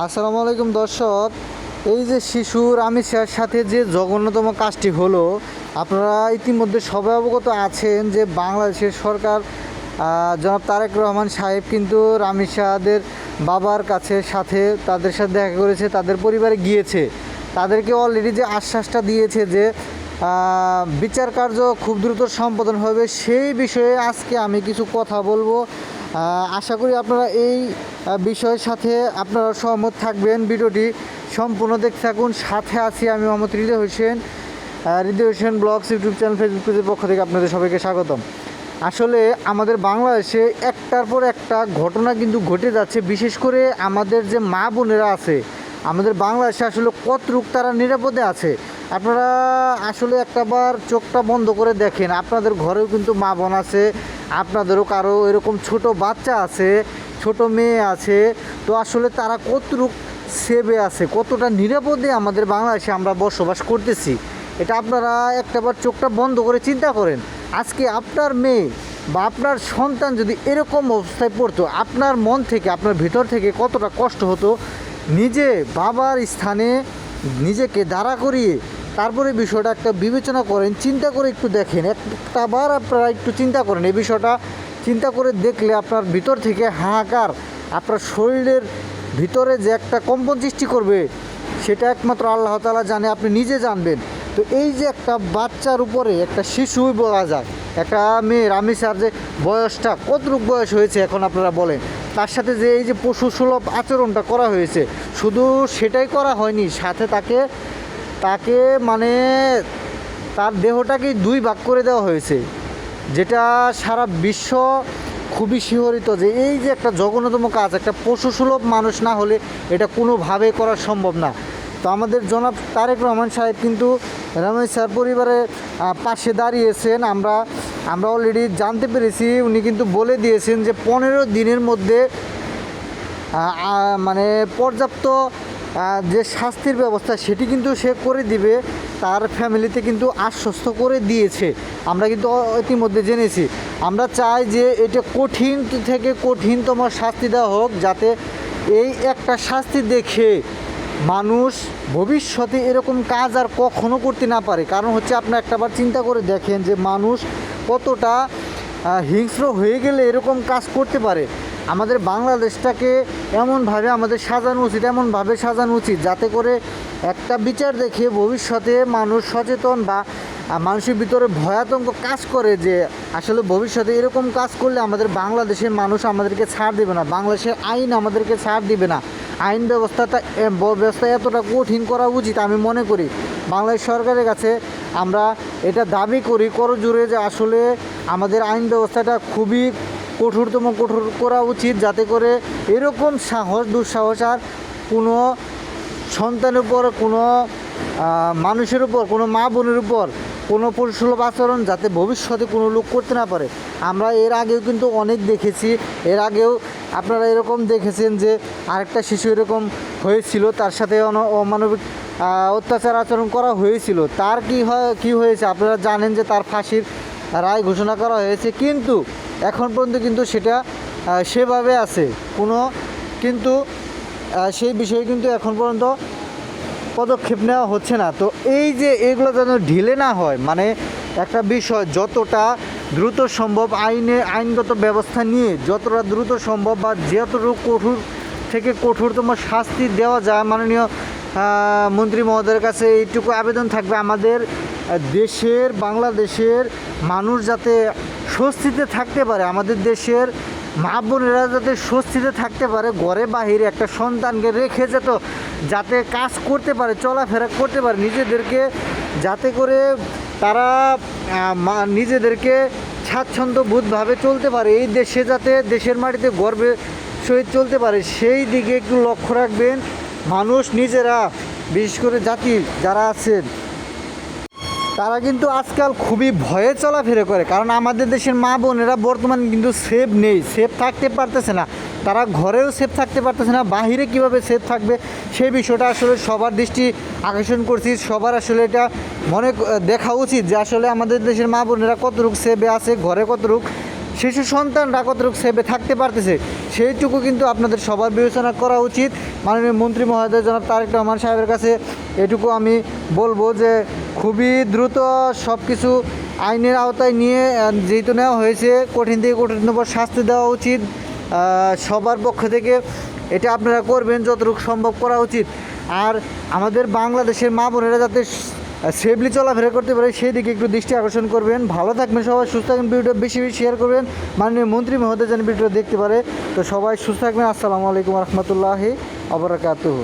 আসসালামু আলাইকুম দর্শক। এই যে শিশুর আমিষের সাথে যে জঘন্যতম কাজটি হলো, আপনারা ইতিমধ্যে সবাই অবগত আছেন যে বাংলাদেশের সরকার জনাব তারেক রহমান সাহেব কিন্তু রামিসাদের বাবার সাথে তাদের সাথে দেখা করেছে, তাদের পরিবারে গিয়েছে। তাদেরকে অলরেডি যে আশ্বাসটা দিয়েছে যে বিচার কার্য খুব দ্রুত সম্পাদন হবে, সেই বিষয়ে আজকে আমি কিছু কথা বলবো। আশা করি আপনারা এই বিষয়ের সাথে আপনারা সহমত থাকবেন। ভিডিওটি সম্পূর্ণ দেখতে থাকুন। সাথে আছি আমি Mohammad Hriday Hossain, Hriday Hossain vlogs YouTube channel, Facebook পেজের পক্ষ থেকে আপনাদের সবাইকে স্বাগতম। আসলে আমাদের বাংলাদেশে একটার পর একটা ঘটনা কিন্তু ঘটে যাচ্ছে। বিশেষ করে আমাদের যে মা বোনেরা আছে আমাদের বাংলাদেশে, আসলে কতটুক তারা নিরাপদে আছে। আপনারা আসলে একটাবার চোখটা বন্ধ করে দেখেন, আপনাদের ঘরেও কিন্তু মা বোন আছে, আপনাদেরও কারো এরকম ছোট বাচ্চা আছে, ছোট মেয়ে আছে। তো আসলে তারা কতটুক সেভে আছে, কতটা নিরাপদে আমাদের বাংলাদেশে আমরা বসবাস করতেছি, এটা আপনারা একটাবার চোখটা বন্ধ করে চিন্তা করেন। আজকে আপনার মেয়ে বা আপনার সন্তান যদি এরকম অবস্থায় পড়তো, আপনার মন থেকে, আপনার ভিতর থেকে কতটা কষ্ট হতো। নিজে বাবার স্থানে নিজেকে দাঁড়া করিয়ে তারপরে বিষয়টা একটা বিবেচনা করেন, চিন্তা করে একটু দেখেন, একটাবার আপনারা একটু চিন্তা করেন। এই বিষয়টা চিন্তা করে দেখলে আপনার ভিতর থেকে হাহাকার, আপনার শরীরের ভিতরে যে একটা কম্পন সৃষ্টি করবে, সেটা একমাত্র আল্লাহ তাআলা জানে, আপনি নিজে জানবেন। তো এই যে একটা বাচ্চার উপরে, একটা শিশুই বলা যায়, একটা মেয়ের রামিসার যে বয়সটা, কতটুক বয়স হয়েছে এখন আপনারা বলেন, তার সাথে যে এই যে পশু সুলভ আচরণটা করা হয়েছে, শুধু সেটাই করা হয়নি, সাথে তাকে তাকে মানে তার দেহটাকেই দুই ভাগ করে দেওয়া হয়েছে, যেটা সারা বিশ্ব খুবই শিহরিত যে এই যে একটা জঘন্যতম কাজ, একটা পশু সুলভ মানুষ না হলে এটা কোনোভাবেই করা সম্ভব না। তো আমাদের জনাব তারেক রহমান সাহেব কিন্তু রামিসার পরিবারের পাশে দাঁড়িয়েছেন। আমরা অলরেডি জানতে পেরেছি, উনি কিন্তু বলে দিয়েছেন যে 15 দিনের মধ্যে মানে পর্যাপ্ত যে শাস্তির ব্যবস্থা সেটি কিন্তু সে করে দিবে, তার ফ্যামিলিতে কিন্তু আশ্বস্ত করে দিয়েছে। আমরা কিন্তু ইতিমধ্যে জেনেছি। আমরা চাই যে এটা কঠিন থেকে কঠিনতম শাস্তি দেওয়া হোক, যাতে এই একটা শাস্তি দেখে মানুষ ভবিষ্যতে এরকম কাজ আর কখনো করতে না পারে। কারণ হচ্ছে, আপনার একটাবার চিন্তা করে দেখেন যে মানুষ কতটা হিংস্র হয়ে গেলে এরকম কাজ করতে পারে। আমাদের বাংলাদেশটাকে এমনভাবে আমাদের সাজানো উচিত, এমনভাবে সাজানো উচিত যাতে করে একটা বিচার দেখে ভবিষ্যতে মানুষ সচেতন বা মানুষের ভিতরে ভয়াতঙ্ক কাজ করে যে আসলে ভবিষ্যতে এরকম কাজ করলে আমাদের বাংলাদেশের মানুষ আমাদেরকে ছাড় দেবে না, বাংলাদেশের আইন আমাদেরকে ছাড় দিবে না। আইন ব্যবস্থা এতটা কঠিন করা উচিত আমি মনে করি। বাংলাদেশ সরকারের কাছে আমরা এটা দাবি করি করজোরে যে আসলে আমাদের আইন ব্যবস্থাটা খুবই কঠোর করা উচিত, যাতে করে এরকম দুঃসাহস আর কোনো সন্তানের উপর, কোনো মানুষের উপর, কোনো মা বোনের উপর কোনো পশুসুলভ আচরণ যাতে ভবিষ্যতে কোনো লোক করতে না পারে। আমরা এর আগেও কিন্তু অনেক দেখেছি, এর আগেও আপনারা এরকম দেখেছেন যে আরেকটা শিশু এরকম হয়েছিল, তার সাথে অমানবিক অত্যাচার আচরণ করা হয়েছিল। তার কি হয়েছে আপনারা জানেন যে তার ফাঁসির রায় ঘোষণা করা হয়েছে, কিন্তু এখন পর্যন্ত কিন্তু সেটা সেভাবে আছে কিন্তু সেই বিষয়ে কিন্তু এখন পর্যন্ত পদক্ষেপ নেওয়া হচ্ছে না। তো এই যে এগুলো যেন ঢিলে না হয়, মানে একটা বিষয় যতটা দ্রুত সম্ভব আইনগত ব্যবস্থা নিয়ে যতটা দ্রুত সম্ভব বা যতটুকু কঠোর থেকে কঠোরতম শাস্তি দেওয়া যায়, মাননীয় মন্ত্রী মহোদয়ের কাছে এইটুকু আবেদন থাকবে, আমাদের দেশের বাংলাদেশের মানুষ যাতে স্বস্তিতে থাকতে পারে, আমাদের দেশের মা বোনেরা যাতে স্বস্তিতে থাকতে পারে, ঘরে বাহিরে একটা সন্তানকে রেখে যাতে কাজ করতে পারে, চলাফেরা করতে পারে নিজেদেরকে, যাতে করে তারা নিজেদেরকে স্বাচ্ছন্দ্যবোধভাবে চলতে পারে, এই দেশে যাতে দেশের মাটিতে গর্বের সহিত চলতে পারে, সেই দিকে একটু লক্ষ্য রাখবেন। মানুষ নিজেরা, বিশেষ করে জাতি যারা আছেন, তারা কিন্তু আজকাল খুবই ভয়ে চলাফেরা করে, কারণ আমাদের দেশের মা বোনেরা বর্তমানে কিন্তু সেফ নেই, সেফ থাকতে পারতেছে না, তারা ঘরেও সেফ থাকতে পারতেছে না, বাহিরে কিভাবে সেফ থাকবে সেই বিষয়টা আসলে সবার দৃষ্টি আকর্ষণ করছি। সবার আসলে এটা দেখা উচিত যে আসলে আমাদের দেশের মা বোনেরা কতটুকু সেফে আছে, ঘরে কতটুকু শিশু সন্তানরা কতটুকু সেভে থাকতে পারতেছে সেইটুকু কিন্তু আপনাদের সবার বিবেচনা করা উচিত। মাননীয় মন্ত্রী মহোদয় জনাব তারেক রহমান সাহেবের কাছে এটুকু আমি বলবো যে খুবই দ্রুত সব কিছু আইনের আওতায় নিয়ে যেহেতু নেওয়া হয়েছে কঠিন থেকে কঠিনতম শাস্তি দেওয়া উচিত সবার পক্ষ থেকে। এটা আপনারা করবেন, যতটুকু সম্ভব করা উচিত। আর আমাদের বাংলাদেশের মা বোনেরা যাতে সেফলি চলাফেরা করতে পারে সেই দিকে একটু দৃষ্টি আকর্ষণ করবেন। ভালো থাকবেন সবাই, সুস্থ থাকবেন, ভিডিওটা বেশি বেশি শেয়ার করবেন, মাননীয় মন্ত্রী মহোদয় যেন ভিডিওটা দেখতে পারে। তো সবাই সুস্থ থাকবেন। আসসালামু আলাইকুম রহমতুল্লাহি ওয়া বারাকাতুহু।